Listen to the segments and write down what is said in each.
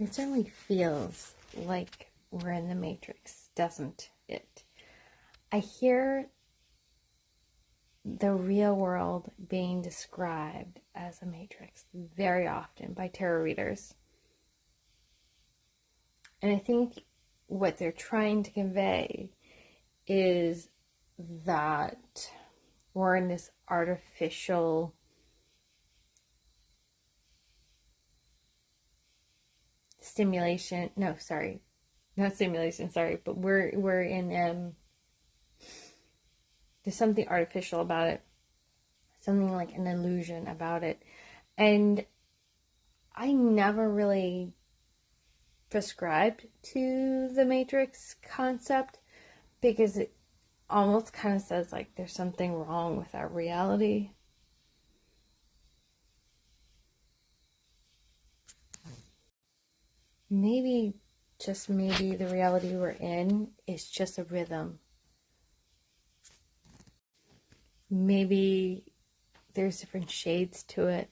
It certainly feels like we're in the Matrix, doesn't it? I hear the real world being described as a Matrix very often by tarot readers. And I think what they're trying to convey is that we're in this artificial stimulation. No, sorry, not stimulation. Sorry, but we're in there's something artificial about it, something like an illusion about it, and I never really prescribed to the Matrix concept because it almost kind of says like there's something wrong with our reality. Maybe, just maybe, the reality we're in is just a rhythm. Maybe there's different shades to it.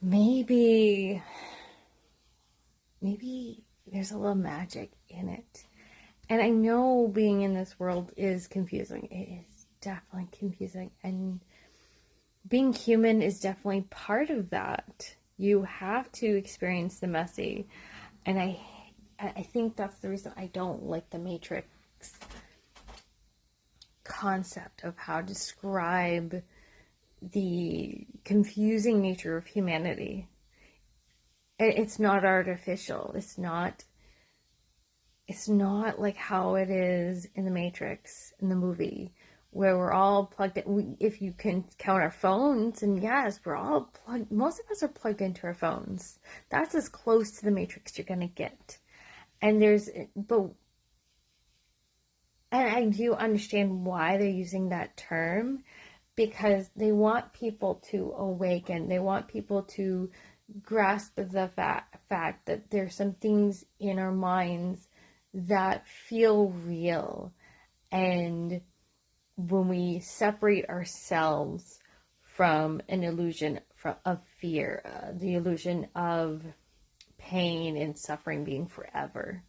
Maybe there's a little magic in it. And I know being in this world is confusing. It is definitely confusing. And being human is definitely part of that. You have to experience the messy. And I think that's the reason I don't like the Matrix concept of how to describe the confusing nature of humanity. It's not artificial. It's not like how it is in the Matrix, in the movie, where we're all plugged in. If you can count our phones, and yes, we're all plugged. Most of us are plugged into our phones. That's as close to the Matrix you're gonna get. And I do understand why they're using that term, because they want people to awaken. They want people to grasp the fact that there's some things in our minds that feel real. And when we separate ourselves from an illusion of fear, the illusion of pain and suffering being forever,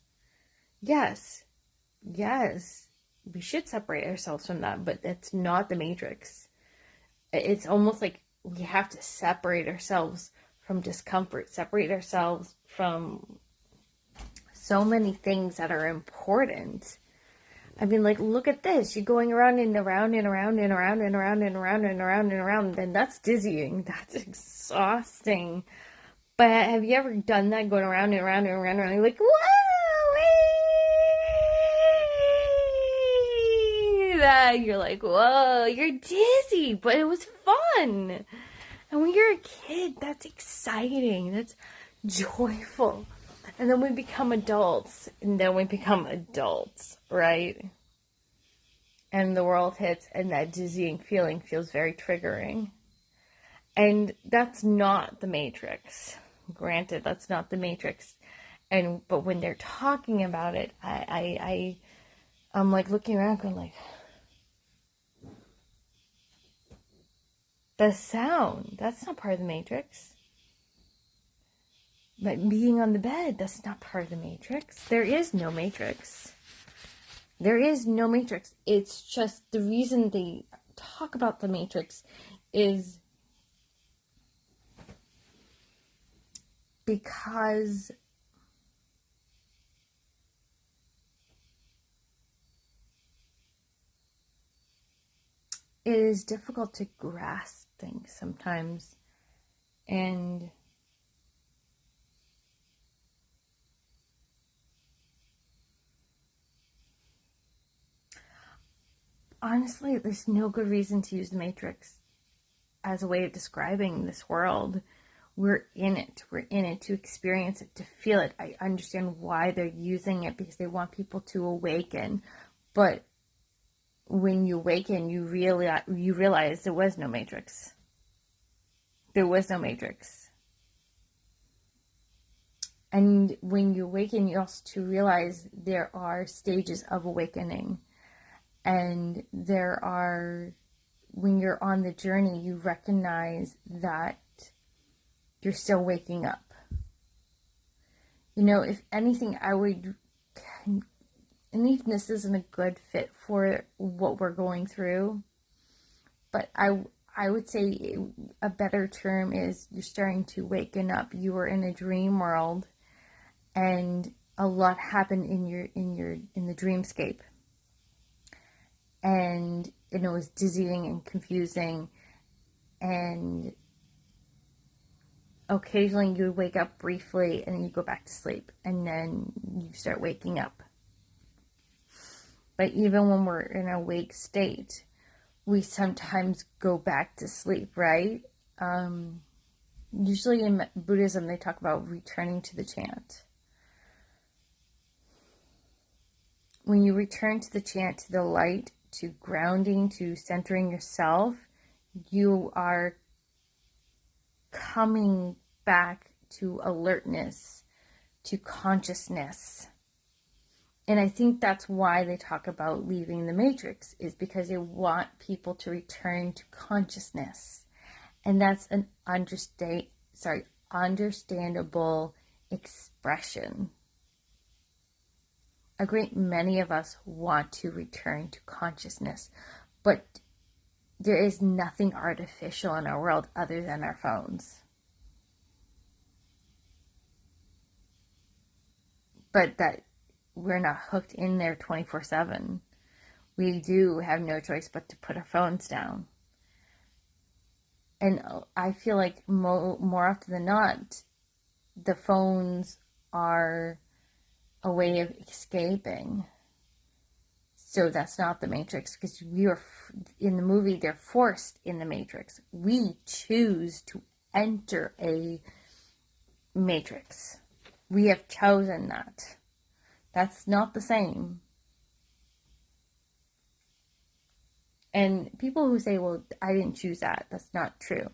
yes, we should separate ourselves from that, but it's not the Matrix. It's almost like we have to separate ourselves from discomfort, separate ourselves from so many things that are important. I mean, like, look at this. You're going around and around and around and around and around and around and around and around, and that's dizzying. That's exhausting. But have you ever done that, going around and around and around and around? You're like, whoa! You're like, whoa, you're dizzy, but it was fun. And when you're a kid, that's exciting. That's joyful. And then we become adults, right? And the world hits, and that dizzying feeling feels very triggering. And that's not the Matrix. Granted, that's not the Matrix. But when they're talking about it, I'm like looking around going like, the sound, that's not part of the Matrix. But being on the bed, that's not part of the Matrix. There is no Matrix. There is no Matrix. It's just the reason they talk about the Matrix is because it is difficult to grasp things sometimes. And honestly, there's no good reason to use the Matrix as a way of describing this world. We're in it. We're in it to experience it, to feel it. I understand why they're using it, because they want people to awaken. But when you awaken, you realize there was no Matrix. There was no Matrix. And when you awaken, you also to realize there are stages of awakening. And when you're on the journey, you recognize that you're still waking up. If anything, and even this isn't a good fit for what we're going through, but I would say a better term is you're starting to waken up. You were in a dream world, and a lot happened in the dreamscape, and it was dizzying and confusing, and occasionally you would wake up briefly and then you go back to sleep, and then you start waking up. But even when we're in a awake state, we sometimes go back to sleep, right? Usually in Buddhism, they talk about returning to the chant. When you return to the chant, to the light, to grounding, to centering yourself, you are coming back to alertness, to consciousness. And I think that's why they talk about leaving the matrix, is because they want people to return to consciousness. And that's an understandable expression. A great many of us want to return to consciousness, but there is nothing artificial in our world other than our phones. But that we're not hooked in there 24/7. We do have no choice but to put our phones down. And I feel like more often than not, the phones are a way of escaping. So that's not the matrix, because we are in the movie, they're forced in the matrix. We choose to enter a matrix. We have chosen that. That's not the same. And people who say, well, I didn't choose that, that's not true.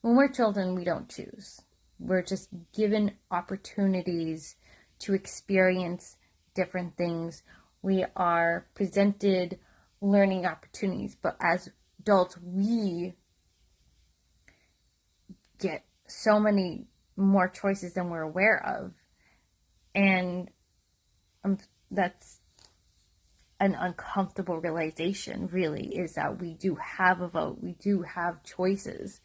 When we're children, we don't choose. We're just given opportunities to experience different things. We are presented learning opportunities, but as adults, we get so many more choices than we're aware of. And that's an uncomfortable realization, really, is that we do have a vote. We do have choices.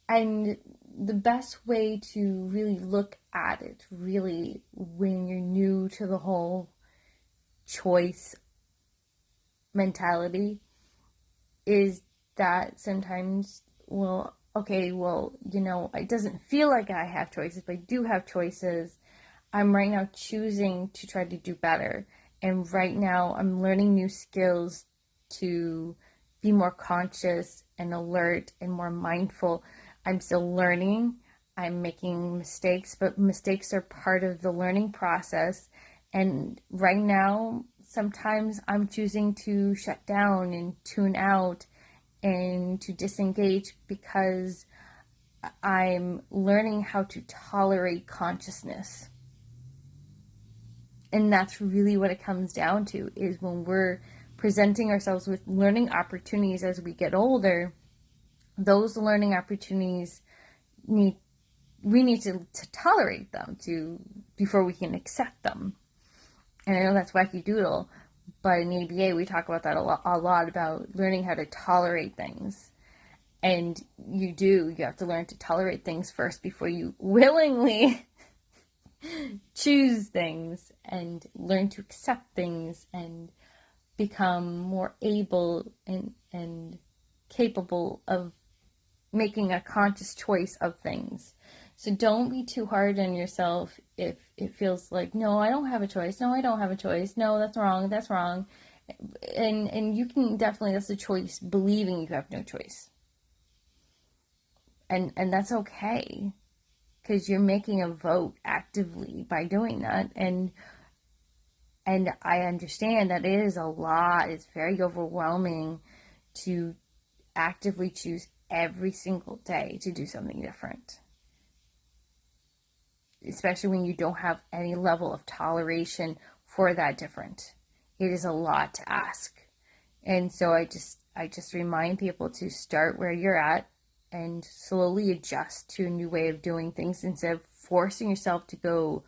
And the best way to really look at it, really, when you're new to the whole choice mentality, is that sometimes, it doesn't feel like I have choices, but I do have choices. I'm right now choosing to try to do better. And right now I'm learning new skills to be more conscious and alert and more mindful. I'm still learning. I'm making mistakes, but mistakes are part of the learning process. And right now, sometimes I'm choosing to shut down and tune out and to disengage, because I'm learning how to tolerate consciousness. And that's really what it comes down to, is when we're presenting ourselves with learning opportunities as we get older, those learning opportunities we need to tolerate them before we can accept them. And I know that's wacky doodle, but in ABA we talk about that a lot about learning how to tolerate things. And you have to learn to tolerate things first before you willingly choose things and learn to accept things and become more able and capable of making a conscious choice of things. So don't be too hard on yourself if it feels like, no, I don't have a choice. No, I don't have a choice. No, that's wrong. That's wrong. And you can definitely, that's a choice, believing you have no choice. And that's okay, because you're making a vote actively by doing that. And I understand that it is a lot. It's very overwhelming to actively choose every single day to do something different, especially when you don't have any level of toleration for that different. It is a lot to ask. And so I just remind people to start where you're at and slowly adjust to a new way of doing things instead of forcing yourself to go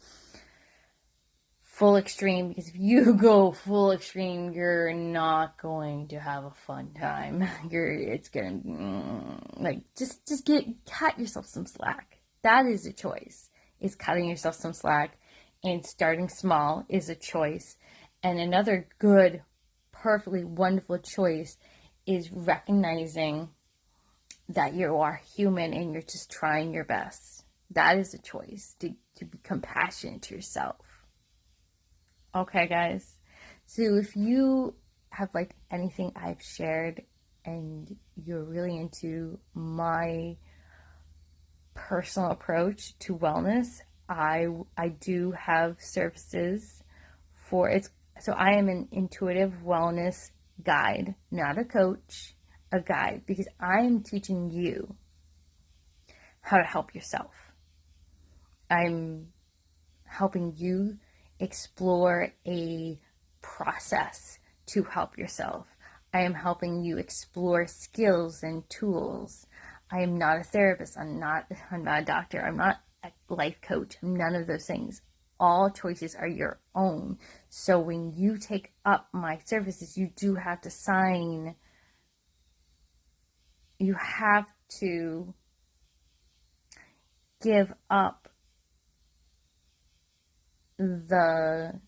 full extreme, because if you go full extreme, you're not going to have a fun time. It's gonna like just cut yourself some slack. That is a choice. Is cutting yourself some slack, and starting small is a choice. And another good, perfectly wonderful choice is recognizing that you are human and you're just trying your best. That is a choice to be compassionate to yourself. Okay, guys. So if you have liked anything I've shared and you're really into my personal approach to wellness, I do have services for it's. So I am an intuitive wellness guide, not a coach, a guide, because I am teaching you how to help yourself. I'm helping you explore a process to help yourself. I am helping you explore skills and tools. I am not a therapist. I'm not a doctor. I'm not a life coach. I'm none of those things. All choices are your own. So when you take up my services, you do have to sign. You have to give up the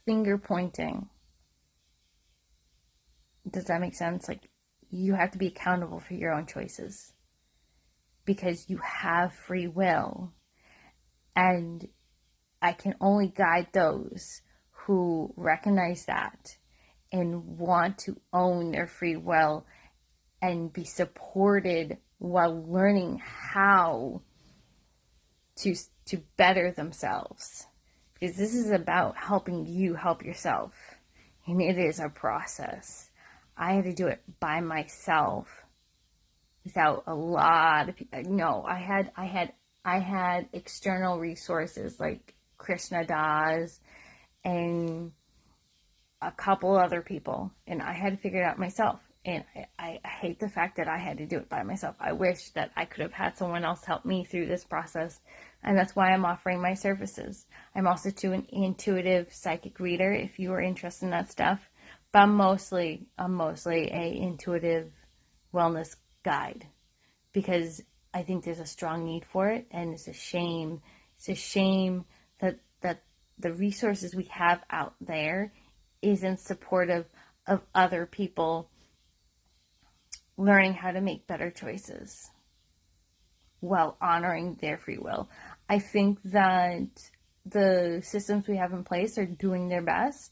finger pointing. Does that make sense? Like, you have to be accountable for your own choices because you have free will. And I can only guide those who recognize that and want to own their free will and be supported while learning how to better themselves. Because this is about helping you help yourself. And it is a process. I had to do it by myself without a lot of people. No, I had external resources like Krishna Das and a couple other people, and I had to figure it out myself. And I hate the fact that I had to do it by myself. I wish that I could have had someone else help me through this process. And that's why I'm offering my services. I'm also an intuitive psychic reader if you are interested in that stuff. But I'm mostly a intuitive wellness guide because I think there's a strong need for it, and it's a shame. It's a shame that the resources we have out there isn't supportive of other people learning how to make better choices while honoring their free will. I think that the systems we have in place are doing their best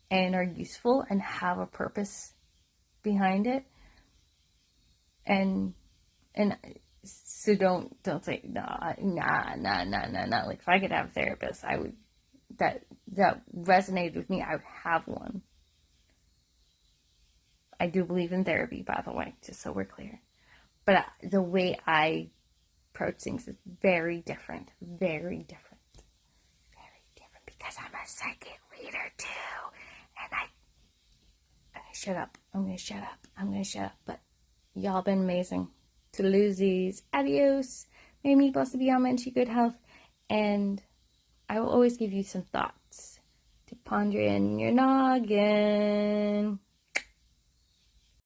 and are useful and have a purpose behind it. And so don't say nah. Like, if I could have a therapist, I would. That resonated with me. I would have one. I do believe in therapy, by the way, just so we're clear. But the way I approach things is very different. Very different. Very different. Because I'm a psychic reader too. And I'm going to shut up. But y'all been amazing. Toodaloozies. Adios. May meatballs to be on in good health. And I will always give you some thoughts to ponder in your noggin.